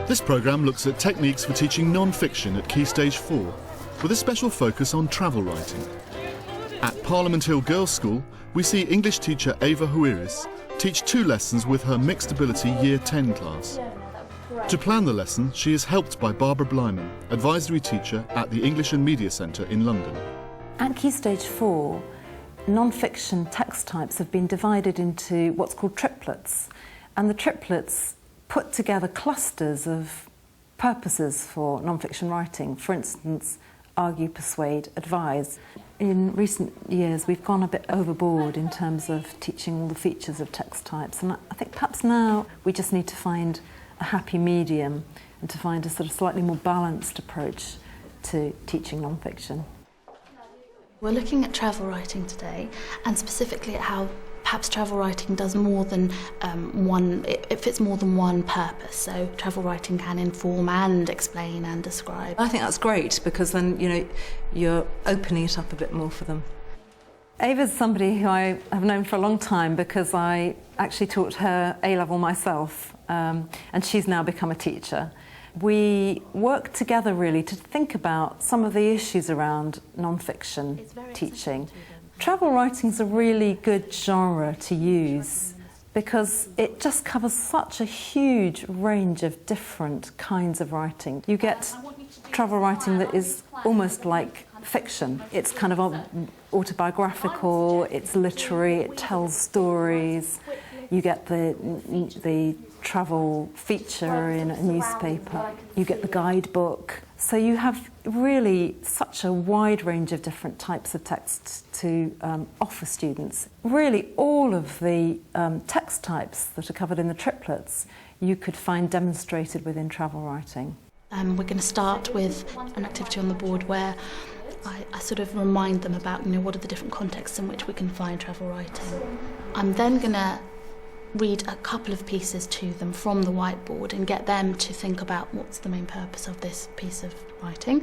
This programme looks at techniques for teaching non-fiction at Key Stage 4, with a special focus on travel writing. At Parliament Hill Girls' School, we see English teacher Ava Huiris teach 2 lessons with her mixed ability Year 10 class. To plan the lesson, she is helped by Barbara Blyman, advisory teacher at the English and Media Centre in London. At Key Stage 4, non-fiction text types have been divided into what's called triplets, and the triplets put together clusters of purposes for non-fiction writing. For instance, argue, persuade, advise. In recent years, we've gone a bit overboard in terms of teaching all the features of text types, and I think perhaps now we just need to find a happy medium and to find a sort of slightly more balanced approach to teaching non-fiction. We're looking at travel writing today, and specifically at how perhaps travel writing does more than it fits more than one purpose. So travel writing can inform and explain and describe. I think that's great because then, you know, you're opening it up a bit more for them. Ava's somebody who I have known for a long time because I actually taught her A-level myself, and she's now become a teacher. We work together really to think about some of the issues around non-fiction teaching. Travel writing is a really good genre to use because it just covers such a huge range of different kinds of writing. You get travel writing that is almost like fiction. It's kind of autobiographical, it's literary, it tells stories. You get the travel feature in a newspaper, you get the guidebook. So you have really such a wide range of different types of texts to offer students. Really all of the text types that are covered in the triplets you could find demonstrated within travel writing. We're going to start with an activity on the board where I sort of remind them about, you know, what are the different contexts in which we can find travel writing. I'm then going to read a couple of pieces to them from the whiteboard and get them to think about what's the main purpose of this piece of writing.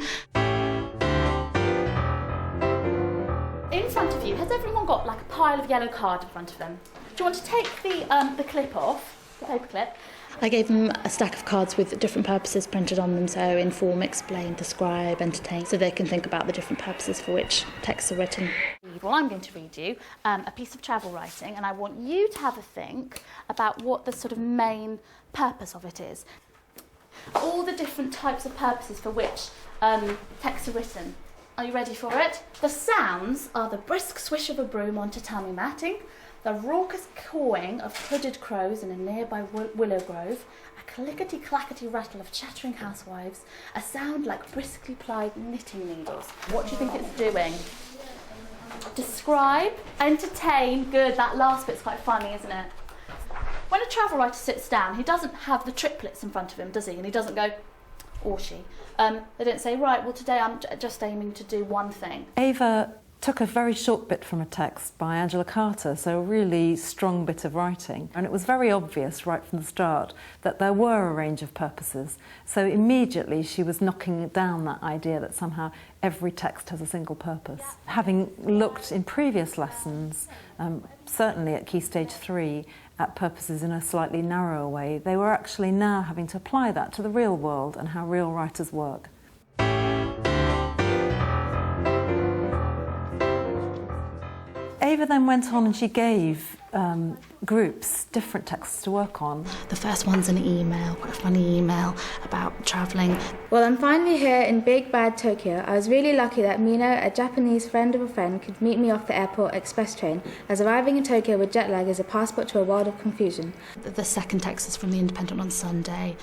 In front of you, has everyone got like a pile of yellow cards in front of them? Do you want to take the clip off, the paper clip? I gave them a stack of cards with different purposes printed on them, so inform, explain, describe, entertain, so they can think about the different purposes for which texts are written. Well, I'm going to read you a piece of travel writing, and I want you to have a think about what the sort of main purpose of it is. All the different types of purposes for which texts are written. Are you ready for it? The sounds are the brisk swish of a broom onto tammy matting, the raucous cawing of hooded crows in a nearby willow grove, a clickety-clackety rattle of chattering housewives, a sound like briskly plied knitting needles. What do you think it's doing? Describe, entertain, good, that last bit's quite funny, isn't it? When a travel writer sits down, he doesn't have the triplets in front of him, does he? And he doesn't go, or she. They don't say, right, well today I'm just aiming to do one thing. Ava took a very short bit from a text by Angela Carter, so a really strong bit of writing. And it was very obvious right from the start that there were a range of purposes. So immediately she was knocking down that idea that somehow every text has a single purpose. Having looked in previous lessons, certainly at Key Stage 3, at purposes in a slightly narrower way, they were actually now having to apply that to the real world and how real writers work. Ava then went on and she gave groups different texts to work on. The first one's an email, quite a funny email about travelling. Well, I'm finally here in Big Bad Tokyo. I was really lucky that Mino, a Japanese friend of a friend, could meet me off the airport express train, as arriving in Tokyo with jet lag is a passport to a world of confusion. The second text is from The Independent on Sunday.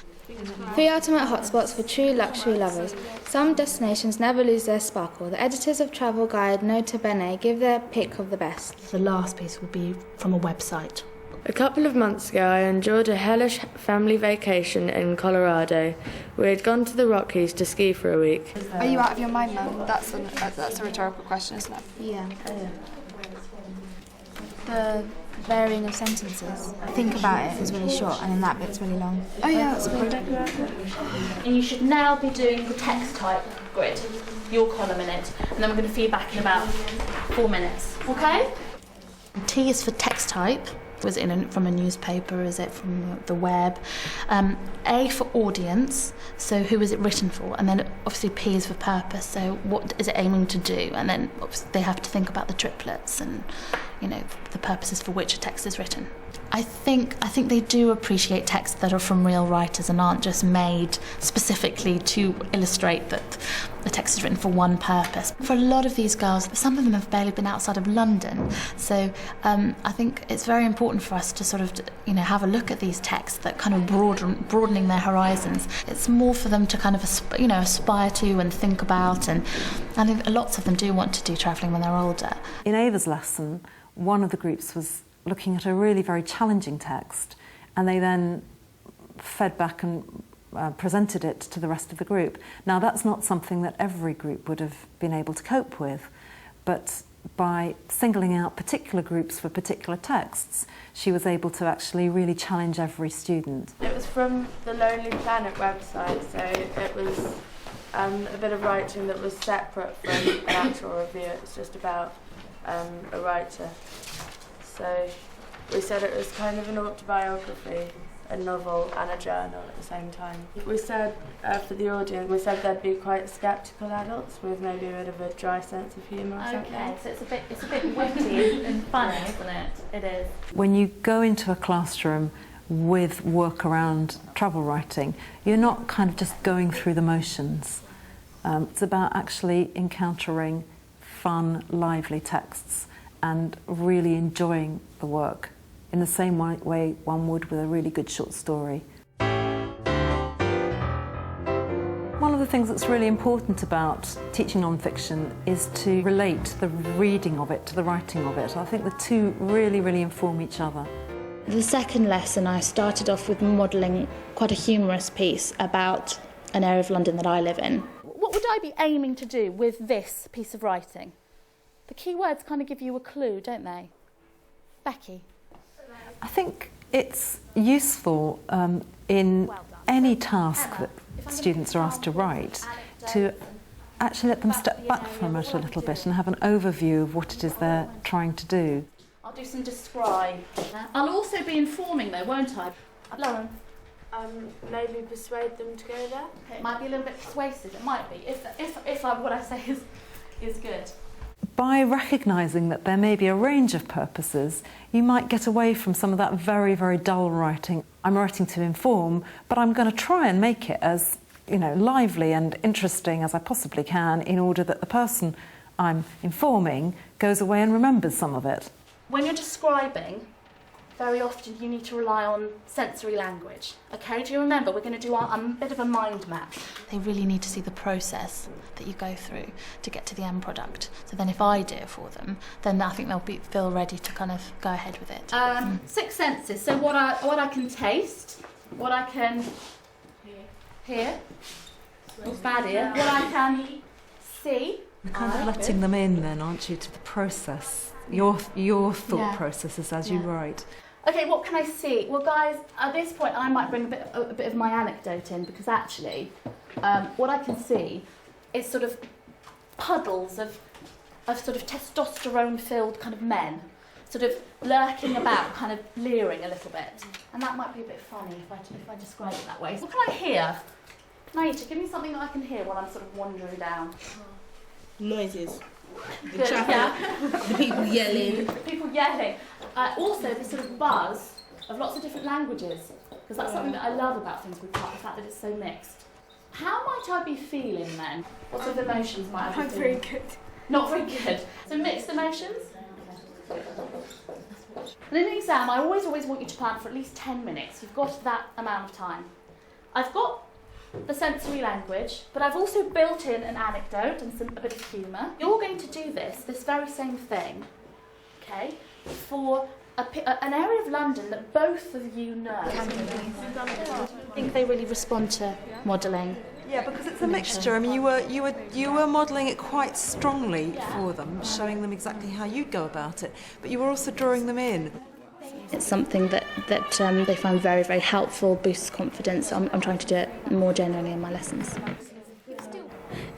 3 ultimate hotspots for true luxury lovers. Some destinations never lose their sparkle. The editors of Travel Guide Nota Bene give their pick of the best. The last piece will be from a website. A couple of months ago, I enjoyed a hellish family vacation in Colorado. We had gone to the Rockies to ski for a week. Are you out of your mind, Mum? That's a rhetorical question, isn't it? Yeah. The varying of sentences. Think about it is really short and then that bit's really long. Oh yeah, that's good. And you should now be doing the text type grid, your column in it, and then we're going to feed back in about 4 minutes, okay? T is for text type, Was it from a newspaper? Is it from the web? A for audience, so who is it written for? And then obviously P is for purpose, so what is it aiming to do? And then obviously they have to think about the triplets and, you know, the purposes for which a text is written. I think they do appreciate texts that are from real writers and aren't just made specifically to illustrate that the text is written for one purpose. For a lot of these girls, some of them have barely been outside of London, so I think it's very important for us to sort of, you know, have a look at these texts that kind of broadening their horizons. It's more for them to kind of aspire to and think about, and I think lots of them do want to do travelling when they're older. In Ava's lesson, one of the groups was looking at a really very challenging text, and they then fed back and presented it to the rest of the group. Now, that's not something that every group would have been able to cope with, but by singling out particular groups for particular texts, she was able to actually really challenge every student. It was from the Lonely Planet website, so it was a bit of writing that was separate from an actual review. It was just about a writer. So we said it was kind of an autobiography, a novel and a journal at the same time. We said for the audience, we said they'd be quite sceptical adults with maybe a bit of a dry sense of humour or something. Okay, so it's a bit witty and funny, isn't it? It is. When you go into a classroom with work around travel writing, you're not kind of just going through the motions. It's about actually encountering fun, lively texts and really enjoying the work in the same way one would with a really good short story. One of the things that's really important about teaching non-fiction is to relate the reading of it to the writing of it. I think the two really, really inform each other. The second lesson, I started off with modelling quite a humorous piece about an area of London that I live in. What would I be aiming to do with this piece of writing? The key words kind of give you a clue, don't they? Becky? I think it's useful in any task that students are asked to write to actually let them step back from it a little bit and have an overview of what it is they're trying to do. I'll do some describe. I'll also be informing though, won't I? Lauren? Maybe persuade them to go there. Okay, it might be a little bit persuasive, it might be, if what I say is good. By recognising that there may be a range of purposes, you might get away from some of that very, very dull writing. I'm writing to inform, but I'm going to try and make it as, you know, lively and interesting as I possibly can in order that the person I'm informing goes away and remembers some of it. When you're describing, very often you need to rely on sensory language. Okay, do you remember? We're going to do a bit of a mind map. They really need to see the process that you go through to get to the end product. So then if I do it for them, then I think they'll feel ready to kind of go ahead with it. 6 senses. So what I can taste, what I can hear, what's bad here, what I can see. You're kind of letting them in then, aren't you, to the process, your thought processes as you write. Okay, what can I see? Well, guys, at this point, I might bring a bit of my anecdote in because actually, what I can see is sort of puddles of sort of testosterone-filled kind of men, sort of lurking about, kind of leering a little bit, and that might be a bit funny if I describe it that way. So what can I hear? Naita, give me something that I can hear while I'm sort of wandering down. Noises. The Good, traffic, yeah. the people yelling. People yelling. Also, the sort of buzz of lots of different languages, because that's something that I love about things with art, the fact that it's so mixed. How might I be feeling then? What sort of emotions might I be feeling? Not very good. Not very good. So mixed emotions? And in an exam, I always want you to plan for at least 10 minutes. You've got that amount of time. I've got the sensory language, but I've also built in an anecdote and a bit of humour. You're going to do this very same thing, okay, for an area of London that both of you know. I think they really respond to modelling. Yeah, because it's a mixture. I mean, you were modelling it quite strongly for them, showing them exactly how you'd go about it, but you were also drawing them in. It's something that they find very, very helpful, boosts confidence. I'm trying to do it more generally in my lessons.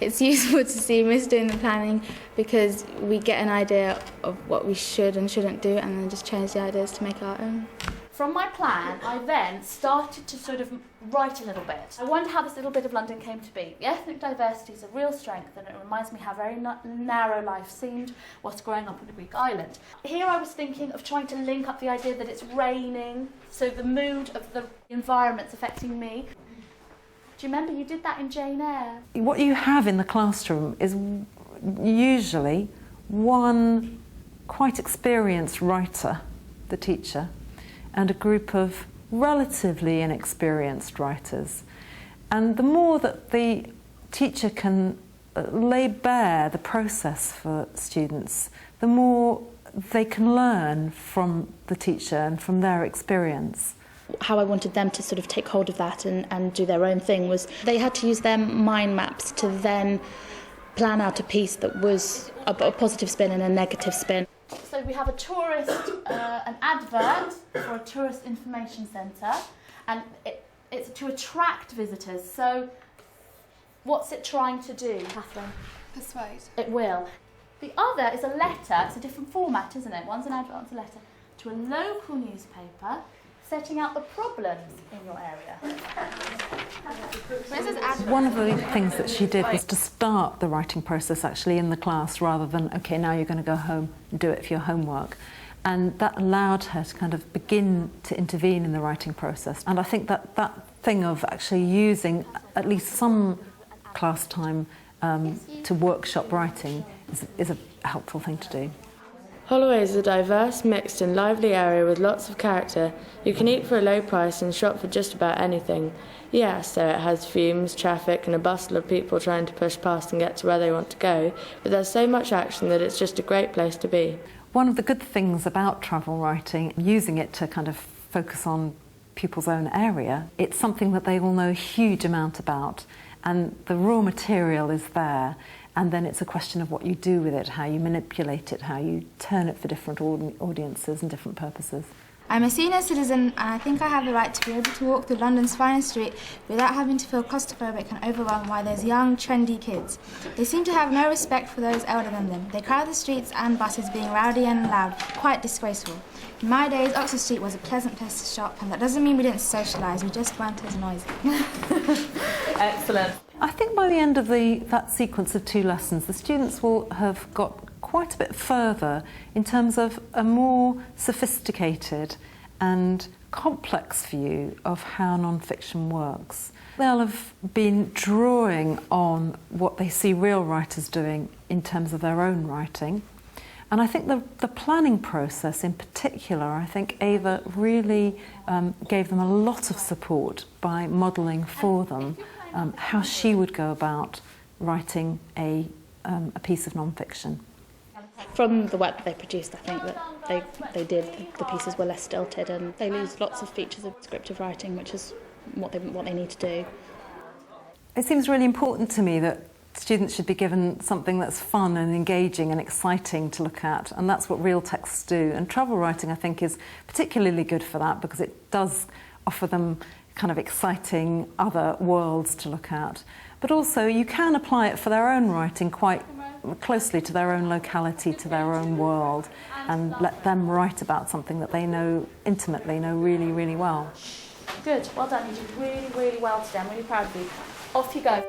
It's useful to see Miss doing the planning because we get an idea of what we should and shouldn't do and then just change the ideas to make our own. From my plan, I then started to sort of write a little bit. I wonder how this little bit of London came to be. The ethnic diversity is a real strength, and it reminds me how very narrow life seemed whilst growing up on a Greek island. Here I was thinking of trying to link up the idea that it's raining, so the mood of the environment's affecting me. Do you remember you did that in Jane Eyre? What you have in the classroom is usually one quite experienced writer, the teacher, and a group of relatively inexperienced writers. And the more that the teacher can lay bare the process for students, the more they can learn from the teacher and from their experience. How I wanted them to sort of take hold of that and do their own thing was they had to use their mind maps to then plan out a piece that was a positive spin and a negative spin. So we have a tourist, an advert for a tourist information centre, and it's to attract visitors. So what's it trying to do, Catherine? Persuade. It will. The other is a letter. It's a different format, isn't it? One's an advert, one's a letter, to a local newspaper, setting out the problems in your area. One of the things that she did was to start the writing process actually in the class rather than, OK, now you're going to go home and do it for your homework. And that allowed her to kind of begin to intervene in the writing process. And I think that that thing of actually using at least some class time to workshop writing is a helpful thing to do. Holloway is a diverse, mixed and lively area with lots of character. You can eat for a low price and shop for just about anything. Yes, so it has fumes, traffic and a bustle of people trying to push past and get to where they want to go, but there's so much action that it's just a great place to be. One of the good things about travel writing, using it to kind of focus on pupils' own area, it's something that they all know a huge amount about, and the raw material is there. And then it's a question of what you do with it, how you manipulate it, how you turn it for different audiences and different purposes. I'm a senior citizen and I think I have the right to be able to walk through London's finest street without having to feel claustrophobic and overwhelmed by those young, trendy kids. They seem to have no respect for those elder than them. They crowd the streets and buses being rowdy and loud, quite disgraceful. In my days, Oxford Street was a pleasant place to shop, and that doesn't mean we didn't socialise, we just weren't as noisy. Excellent. I think by the end of that sequence of 2 lessons, the students will have got quite a bit further in terms of a more sophisticated and complex view of how non-fiction works. They'll have been drawing on what they see real writers doing in terms of their own writing. And I think the planning process in particular, I think Ava really gave them a lot of support by modelling for them how she would go about writing a piece of non-fiction. From the work that they produced, I think that the pieces were less stilted and they lose lots of features of descriptive writing, which is what they need to do. It seems really important to me that students should be given something that's fun and engaging and exciting to look at, and that's what real texts do. And travel writing, I think, is particularly good for that because it does offer them kind of exciting other worlds to look at. But also you can apply it for their own writing quite closely to their own locality, to their own world, and let them write about something that they know intimately, know really, really well. Good, well done. You did really, really well today. I'm really proud of you. Off you go.